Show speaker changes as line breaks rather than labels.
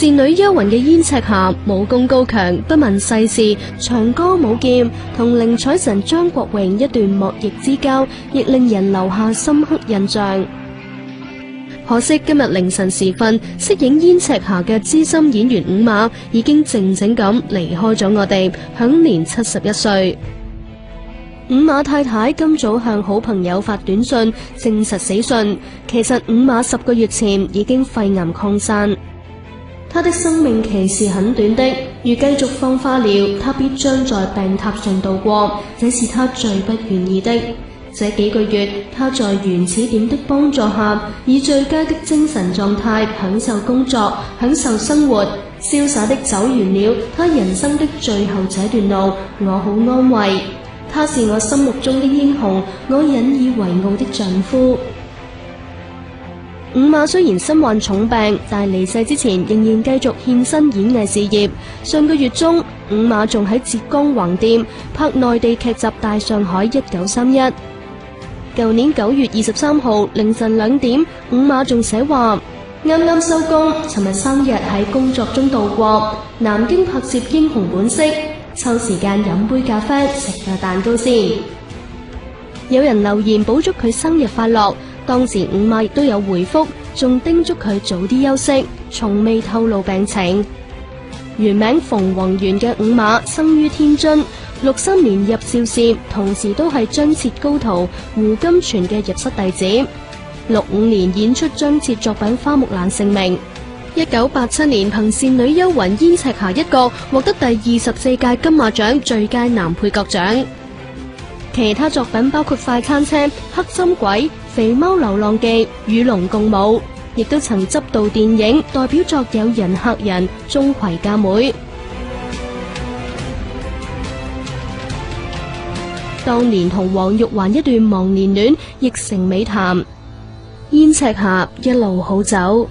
是女幽魂嘅燕赤霞，武功高強，不問世事，長歌舞劍，同寧采臣張國榮一段莫逆之交，亦令人留下深刻印象。可惜今日凌晨時分，飾演燕赤霞嘅資深演員伍馬已經靜靜咁離開咗我哋，享年71歲。伍馬太太今早向好朋友發短信證實死訊，其實伍馬10個月前已經肺癌擴散。他的生命期是很短的，如繼續放化療，他必將在病榻上度過，這是他最不願意的。這幾個月，他在原始點的幫助下，以最佳的精神狀態享受工作，享受生活，瀟灑的走完了他人生的最後這段路，我好安慰。他是我心目中的英雄，我引以為傲的丈夫。伍馬雖然身患重病，但離世之前仍然繼續獻身演藝事業。上個月中，伍馬仲喺浙江橫店拍內地劇集《大上海1931》。舊年9月23號凌晨2點，伍馬仲寫話：啱啱收工，尋日生日喺工作中度過，南京拍攝《英雄本色》，抽時間飲杯咖啡，食個蛋糕先。有人留言補祝佢生日快樂，當時伍馬亦都有回覆，仲叮囑佢早啲休息，從未透露病情。原名馮宏源嘅伍馬生於天津，63年入邵氏，同時都係張徹高徒、胡金銓嘅入室弟子。65年演出張徹作品《花木蘭》成名。1987年憑《倩女幽魂》燕赤霞一角獲得第24屆金馬獎最佳男配角獎。其他作品包括《快餐車》、《黑針鬼》、《肥貓流浪記》、《與龍共舞》，亦都曾執導電影，代表作有《人嚇人》、《鍾馗嫁妹》。當年同黃玉環一段忘年戀亦成美談。燕赤霞一路好走。